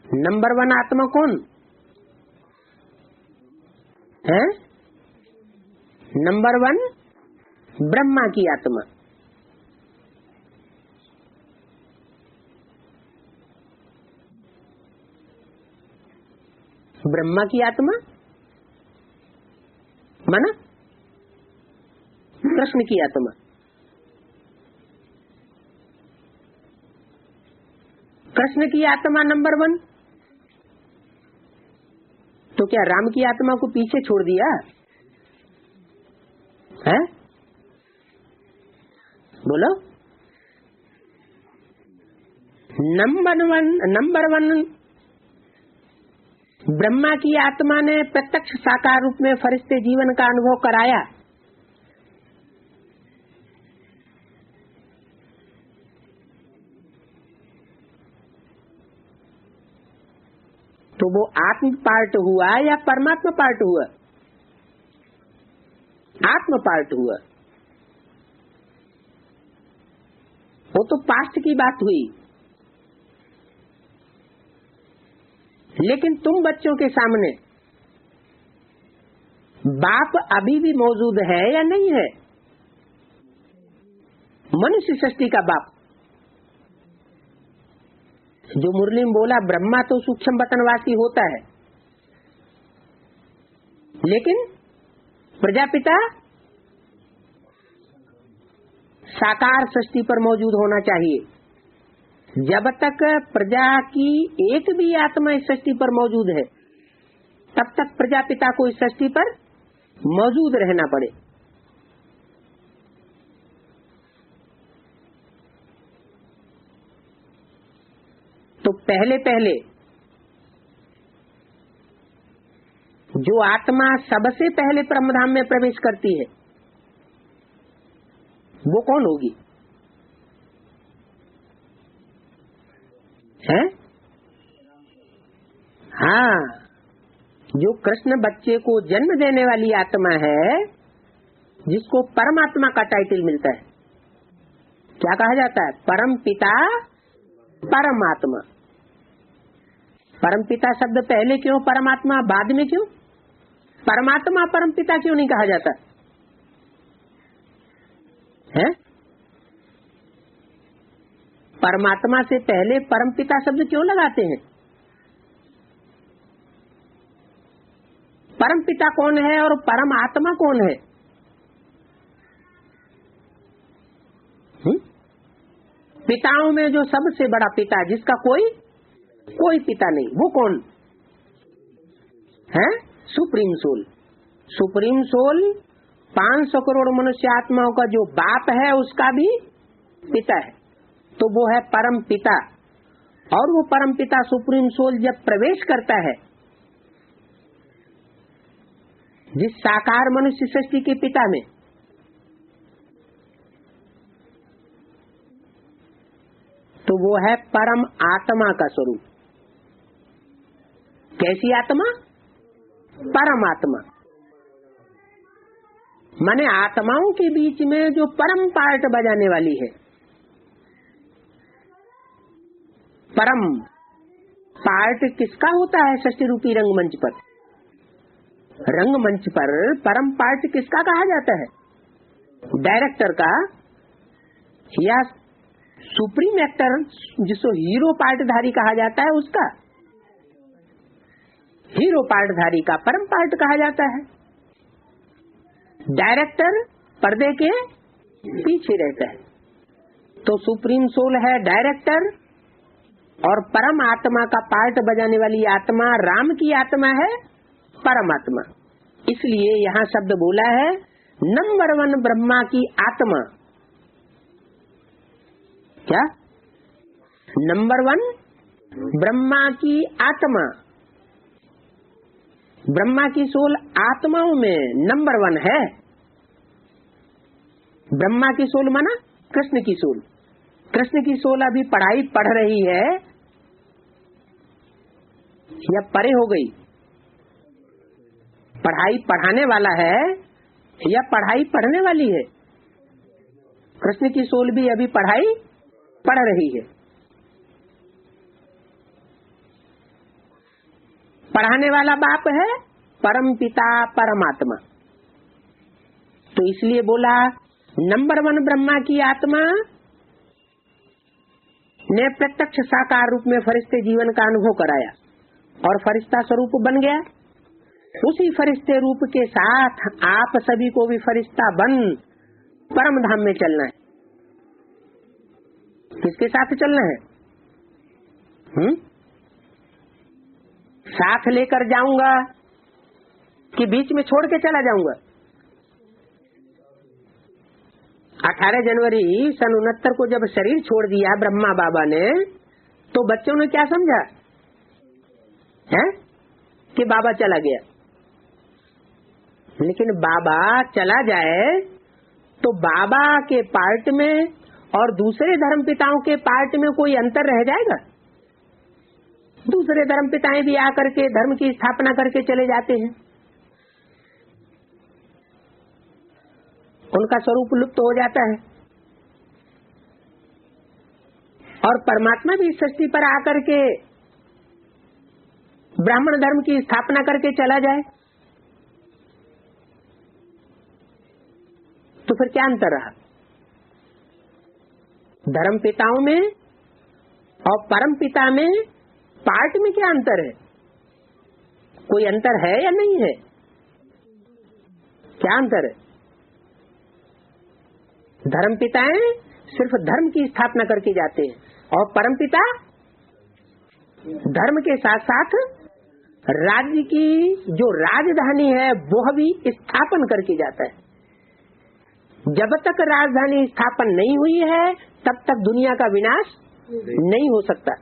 नंबर 1 आत्मा कौन है? नंबर 1 ब्रह्मा की आत्मा। ब्रह्मा की आत्मा माना कृष्ण की आत्मा। कृष्ण की आत्मा नंबर 1। तो क्या राम की आत्मा को पीछे छोड़ दिया है? बोलो। नंबर 1 ब्रह्मा की आत्मा ने प्रत्यक्ष साकार रूप में फरिश्ते जीवन का अनुभव कराया। तो वो आत्म पार्ट हुआ या परमात्मा पार्ट हुआ? आत्म पार्ट हुआ। वो तो पास्ट की बात हुई। लेकिन तुम बच्चों के सामने बाप अभी भी मौजूद है या नहीं है? मनुष्य सृष्टि का बाप जो मुरली में बोला, ब्रह्मा तो सूक्ष्म वतनवासी होता है, लेकिन प्रजापिता साकार सृष्टि पर मौजूद होना चाहिए। जब तक प्रजा की एक भी आत्मा इस सृष्टि पर मौजूद है, तब तक प्रजापिता को इस सृष्टि पर मौजूद रहना पड़े। तो पहले पहले जो आत्मा सबसे पहले परमधाम में प्रवेश करती है वो कौन होगी? है? हाँ, जो कृष्ण बच्चे को जन्म देने वाली आत्मा है, जिसको परमात्मा का टाइटल मिलता है। क्या कहा जाता है? परम पिता परमात्मा। परमपिता शब्द पहले क्यों, परमात्मा बाद में क्यों? परमात्मा परमपिता क्यों नहीं कहा जाता है? परमात्मा से पहले परमपिता शब्द क्यों लगाते हैं? परमपिता कौन है और परमात्मा कौन है? पिताओं में जो सबसे बड़ा पिता, जिसका कोई पिता नहीं, वो कौन है? Supreme soul. Supreme soul 500 crore मनुष्य आत्माओं का जो बाप है, उसका भी पिता है, तो वो है परम पिता। और वो परम पिता सुप्रीम सोल जब प्रवेश करता है जिस साकार मनुष्य सृष्टि के पिता में, तो वो है परम आत्मा का स्वरूप। कैसी आत्मा? परमात्मा। माने आत्माओं के बीच में जो परम पार्ट बजाने वाली है। परम पार्ट किसका होता है सृष्टि रूपी रंगमंच पर? रंगमंच पर परम पार्ट किसका कहा जाता है? डायरेक्टर का, या सुप्रीम एक्टर जिसको हीरो पार्टधारी कहा जाता है, उसका? हीरो पार्टधारी का परम पार्ट कहा जाता है। डायरेक्टर पर्दे के पीछे रहता है, तो सुप्रीम सोल है डायरेक्टर, और परम आत्मा का पार्ट बजाने वाली आत्मा राम की आत्मा है परमात्मा। इसलिए यहाँ शब्द बोला है नंबर 1 ब्रह्मा की आत्मा। क्या? नंबर 1 ब्रह्मा की आत्मा। ब्रह्मा की सोल आत्माओं में नंबर 1 है। ब्रह्मा की सोल माना कृष्ण की सोल। कृष्ण की सोल अभी पढ़ाई पढ़ रही है या परे हो गई? पढ़ाई पढ़ाने वाला है या पढ़ाई पढ़ने वाली है? कृष्ण की सोल भी अभी पढ़ाई पढ़ रही है। पढ़ाने वाला बाप है परम पिता परमात्मा। तो इसलिए बोला नंबर 1 ब्रह्मा की आत्मा ने प्रत्यक्ष साकार रूप में फरिश्ते जीवन का अनुभव कराया और फरिश्ता स्वरूप बन गया। उसी फरिश्ते रूप के साथ आप सभी को भी फरिश्ता बन परम धाम में चलना है। किसके साथ चलना है? साथ लेकर जाऊंगा कि बीच में छोड़ के चला जाऊंगा? 18 जनवरी सन 69 को जब शरीर छोड़ दिया ब्रह्मा बाबा ने, तो बच्चों ने क्या समझा है कि बाबा चला गया। लेकिन बाबा चला जाए तो बाबा के पार्ट में और दूसरे धर्म पिताओं के पार्ट में कोई अंतर रह जाएगा? दूसरे धर्म पिताएं भी आकर के धर्म की स्थापना करके चले जाते हैं, उनका स्वरूप लुप्त हो जाता है। और परमात्मा भी सृष्टि पर आकर के ब्राह्मण धर्म की स्थापना करके चला जाए, तो फिर क्या अंतर रहा? धर्म पिताओं में और परम पिता में पार्ट में क्या अंतर है? कोई अंतर है या नहीं है? क्या अंतर है? धर्म पिताएं सिर्फ धर्म की स्थापना करके जाते हैं और परम पिता धर्म के साथ साथ राज्य की जो राजधानी है वह भी स्थापन करके जाता है। जब तक राजधानी स्थापन नहीं हुई है तब तक दुनिया का विनाश नहीं हो सकता,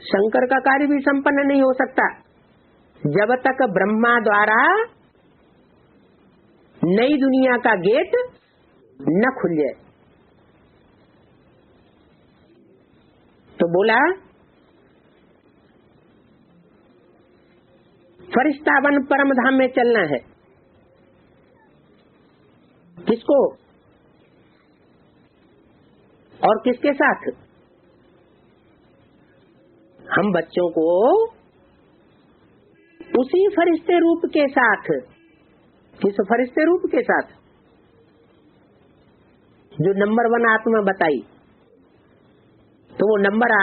शंकर का कार्य भी संपन्न नहीं हो सकता जब तक ब्रह्मा द्वारा नई दुनिया का गेट न खुल जाए। तो बोला फरिश्ता बन परम धाम में चलना है। किसको और किसके साथ? हम बच्चों को उसी फरिश्ते रूप के साथ, किस फरिश्ते रूप के साथ, जो नंबर 1 आत्मा बताई, तो वो नंबर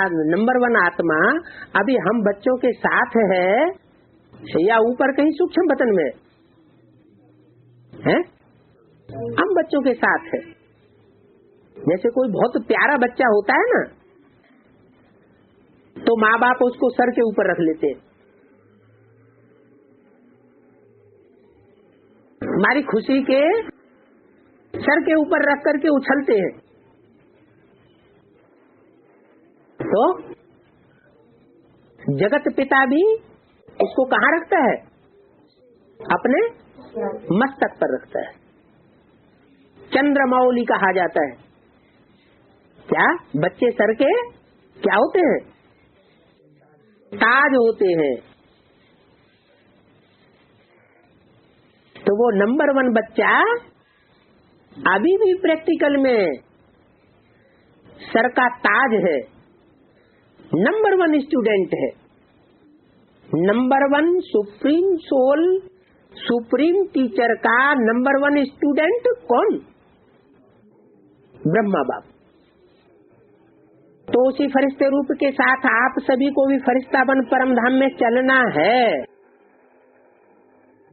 1 आत्मा अभी हम बच्चों के साथ है या ऊपर कहीं सूक्ष्म बतन में है? हम बच्चों के साथ है। जैसे कोई बहुत प्यारा बच्चा होता है ना, तो माँ बाप उसको सर के ऊपर रख लेते हैं। हमारी खुशी के सर के ऊपर रख करके उछलते हैं। तो जगत पिता भी उसको कहाँ रखता है? अपने मस्तक पर रखता है। चंद्रमौली कहा जाता है। क्या बच्चे सर के क्या होते हैं? ताज होते हैं। तो वो नंबर 1 बच्चा अभी भी प्रैक्टिकल में सर का ताज है, नंबर 1 स्टूडेंट है। Number 1 supreme soul, supreme teacher का नंबर 1 स्टूडेंट कौन? ब्रह्मा बाप। तो उसी फरिश्ते रूप के साथ आप सभी को भी फरिश्ता बन परम धाम में चलना है।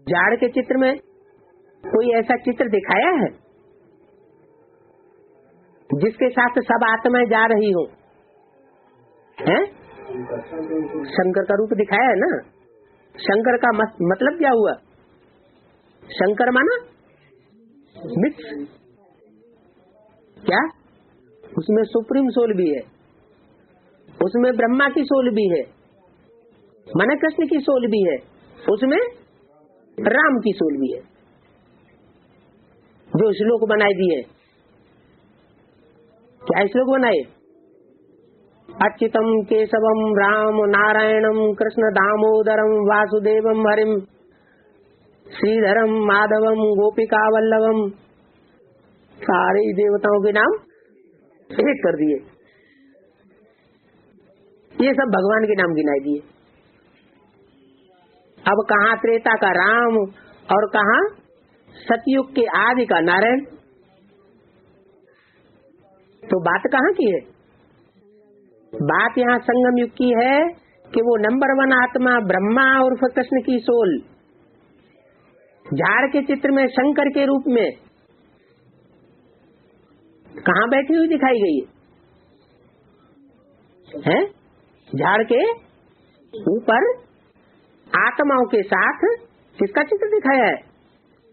झाड़ के चित्र में कोई ऐसा चित्र दिखाया है जिसके साथ सब आत्माएं जा रही हो? हैं? शंकर का रूप दिखाया है ना। शंकर का मतलब क्या हुआ? शंकर माना मिक्स। क्या? उसमें सुप्रीम सोल भी है, उसमें ब्रह्मा की सोल भी है, माना कृष्ण की सोल भी है, उसमें राम की सोल भी है। जो श्लोक बनाए दिए, क्या श्लोक बनाए? अच्युतम केशवम राम नारायणम कृष्ण दामोदरम वासुदेवम हरिम श्रीधरम माधवम गोपिका वल्लभम, सारे देवताओं के नाम एक कर दिए। ये सब भगवान के नाम गिनाए दिए। अब कहाँ त्रेता का राम और कहाँ सतयुग के आदि का नारायण। तो बात कहाँ की है? बात यहाँ संगम युग की है कि वो नंबर 1 आत्मा ब्रह्मा और कृष्ण की सोल झाड़ के चित्र में शंकर के रूप में कहाँ बैठी हुई दिखाई गई है? झाड़ के ऊपर आत्माओं के साथ किसका चित्र दिखाया है?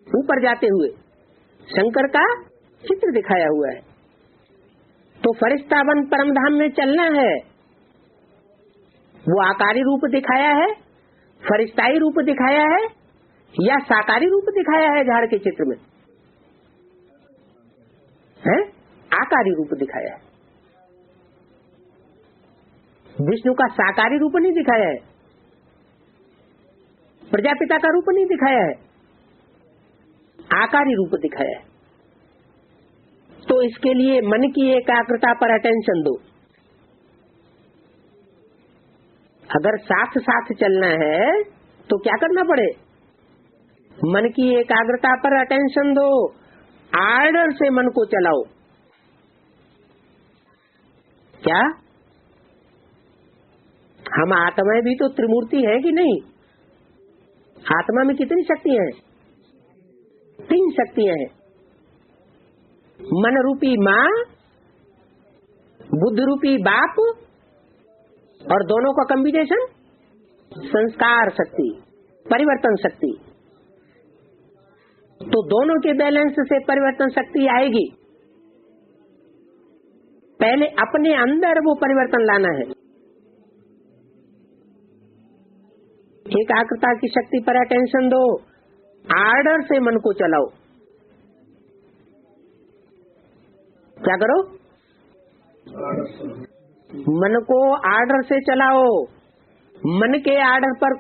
ऊपर जाते हुए शंकर का चित्र दिखाया हुआ है। तो फरिश्ता बन परमधाम में चलना है। वो आकारी रूप दिखाया है, फरिश्ताई रूप दिखाया है या साकारी रूप दिखाया है? झाड़ के चित्र में है आकारी रूप दिखाया है। विष्णु का साकारी रूप नहीं दिखाया है, प्रजापिता का रूप नहीं दिखाया है, आकारी रूप दिखाया है। तो इसके लिए मन की एकाग्रता पर अटेंशन दो। अगर साथ साथ चलना है तो क्या करना पड़े? मन की एकाग्रता पर अटेंशन दो, आर्डर से मन को चलाओ। क्या हम आत्माएं भी तो त्रिमूर्ति है कि नहीं? आत्मा में कितनी शक्तियां हैं? 3 शक्तियां हैं। मन रूपी माँ, बुद्ध रूपी बाप और दोनों का कॉम्बिनेशन संस्कार शक्ति, परिवर्तन शक्ति। तो दोनों के बैलेंस से परिवर्तन शक्ति आएगी। पहले अपने अंदर वो परिवर्तन लाना है। एकाग्रता की शक्ति पर अटेंशन दो, आर्डर से मन को चलाओ। क्या करो? मन को आर्डर से चलाओ। मन के आर्डर पर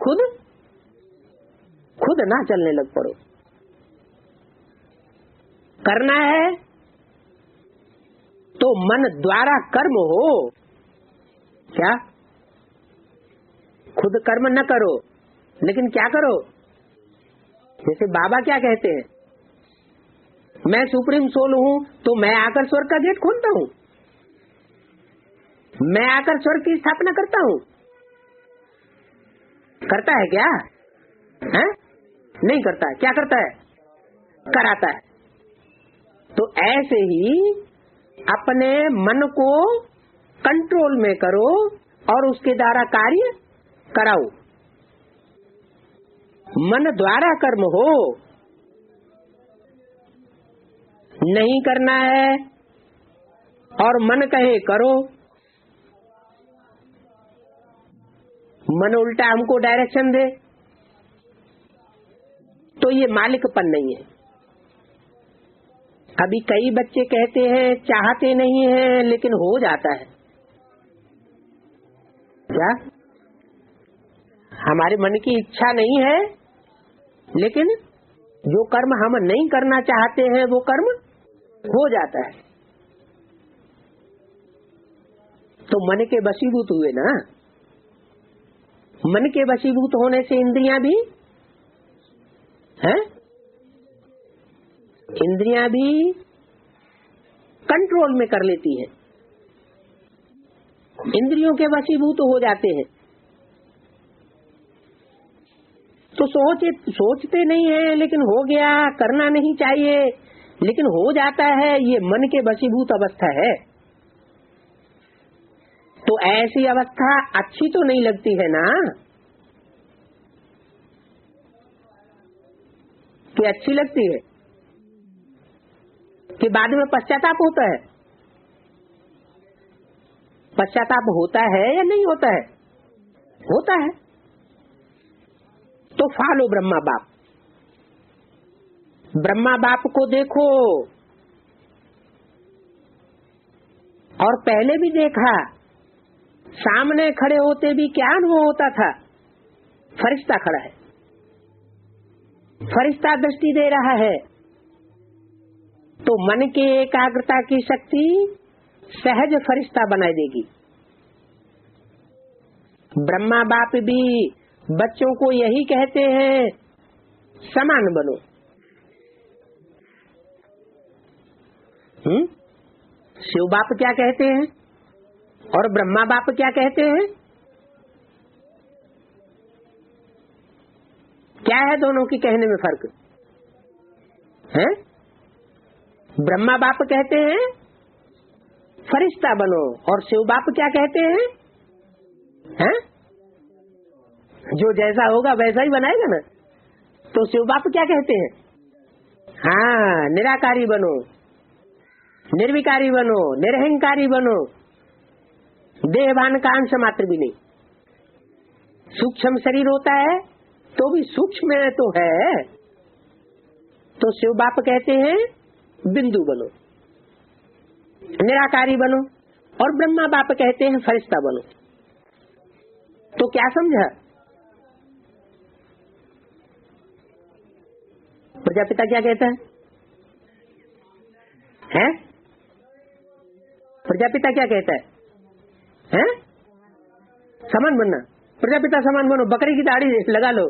खुद ना चलने लग पड़ो। करना है तो मन द्वारा कर्म हो। क्या? खुद कर्म न करो, लेकिन क्या करो? जैसे बाबा क्या कहते हैं, मैं सुप्रीम सोल हूँ तो मैं आकर स्वर्ग का गेट खोलता हूँ, मैं आकर स्वर्ग की स्थापना करता हूँ। करता है क्या? है? नहीं करता है। क्या करता है? कराता है। तो ऐसे ही अपने मन को कंट्रोल में करो और उसके द्वारा कार्य कराओ। मन द्वारा कर्म हो, नहीं करना है और मन कहे करो, मन उल्टा हमको डायरेक्शन दे, तो ये मालिकपन नहीं है। अभी कई बच्चे कहते हैं चाहते नहीं हैं लेकिन हो जाता है। क्या? हमारे मन की इच्छा नहीं है, लेकिन जो कर्म हम नहीं करना चाहते हैं वो कर्म हो जाता है। तो मन के वशीभूत हुए ना। मन के वशीभूत होने से इंद्रियां भी हैं, इंद्रियां भी कंट्रोल में कर लेती है, इंद्रियों के वशीभूत हो जाते हैं। तो सोचते नहीं है लेकिन हो गया, करना नहीं चाहिए लेकिन हो जाता है, ये मन के वशीभूत अवस्था है। तो ऐसी अवस्था अच्छी तो नहीं लगती है ना, कि अच्छी लगती है कि बाद में पश्चाताप होता है? पश्चाताप होता है या नहीं होता है? होता है। तो फालो ब्रह्मा बाप, ब्रह्मा बाप को देखो। और पहले भी देखा, सामने खड़े होते भी क्या अनुभव होता था? फरिश्ता खड़ा है, फरिश्ता दृष्टि दे रहा है। तो मन के एकाग्रता की शक्ति सहज फरिश्ता बनाई देगी। ब्रह्मा बाप भी बच्चों को यही कहते हैं, समान बनो। शिव बाप क्या कहते हैं और ब्रह्मा बाप क्या कहते हैं? क्या है दोनों की कहने में फर्क है? ब्रह्मा बाप कहते हैं फरिश्ता बनो और शिव बाप क्या कहते हैं? हैं? जो जैसा होगा वैसा ही बनाएगा ना। तो शिव बाप क्या कहते हैं? हाँ, निराकारी बनो, निर्विकारी बनो, निरहंकारी बनो, देहभान का अंश मात्र भी नहीं। सूक्ष्म शरीर होता है तो भी सूक्ष्म में तो है। तो शिव बाप कहते हैं बिंदु बनो, निराकारी बनो, और ब्रह्मा बाप कहते हैं फरिश्ता बनो। तो क्या समझा? प्रजापिता क्या कहता है? हैं? प्रजापिता क्या कहता है? हैं? समान बनना, प्रजापिता समान बनो, बकरी की दाढ़ी लगा लो।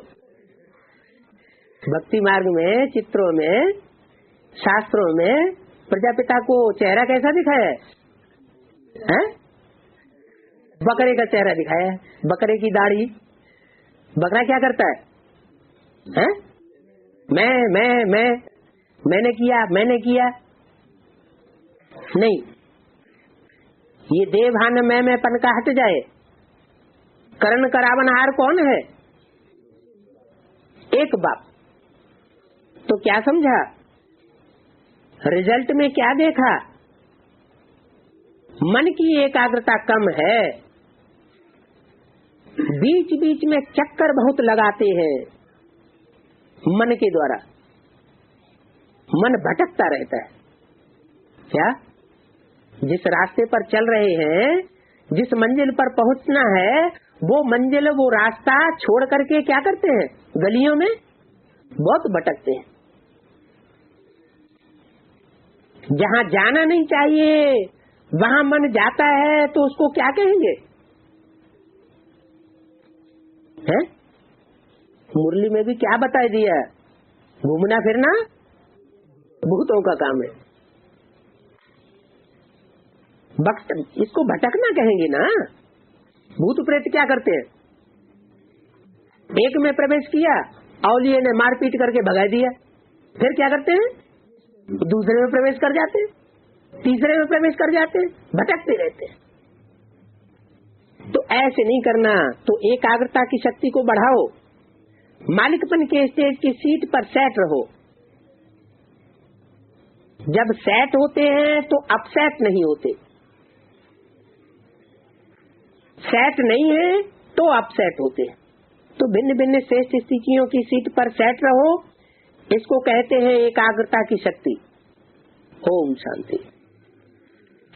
भक्ति मार्ग में, चित्रों में, शास्त्रों में प्रजापिता को चेहरा कैसा दिखाया है? बकरे का चेहरा दिखाया है, बकरे की दाढ़ी। बकरा क्या करता है? हैं? मैंने किया नहीं। ये देवभान में पन का हट जाए। करण करावनहार कौन है? एक बाप। तो क्या समझा? रिजल्ट में क्या देखा? मन की एकाग्रता कम है, बीच बीच में चक्कर बहुत लगाते हैं मन के द्वारा, मन भटकता रहता है। क्या? जिस रास्ते पर चल रहे हैं, जिस मंजिल पर पहुंचना है, वो मंजिल, वो रास्ता छोड़ करके क्या करते हैं? गलियों में बहुत भटकते हैं। जहाँ जाना नहीं चाहिए वहाँ मन जाता है तो उसको क्या कहेंगे? है? मुरली में भी क्या बताई दिया? घूमना फिरना भूतों का काम है। इसको भटकना कहेंगे ना। भूत प्रेत क्या करते हैं? एक में प्रवेश किया, औलिये ने मारपीट करके भगा दिया, फिर क्या करते हैं? दूसरे में प्रवेश कर जाते हैं, तीसरे में प्रवेश कर जाते हैं, भटकते रहते हैं। तो ऐसे नहीं करना। तो एकाग्रता की शक्ति को बढ़ाओ, मालिकपन के स्टेज की सीट पर सेट रहो। जब सेट होते हैं तो अपसेट नहीं होते, सेट नहीं है तो अपसेट होते हैं। तो भिन्न भिन्न श्रेष्ठ स्थितियों की सीट पर सेट रहो, इसको कहते हैं एकाग्रता की शक्ति। ओम शांति।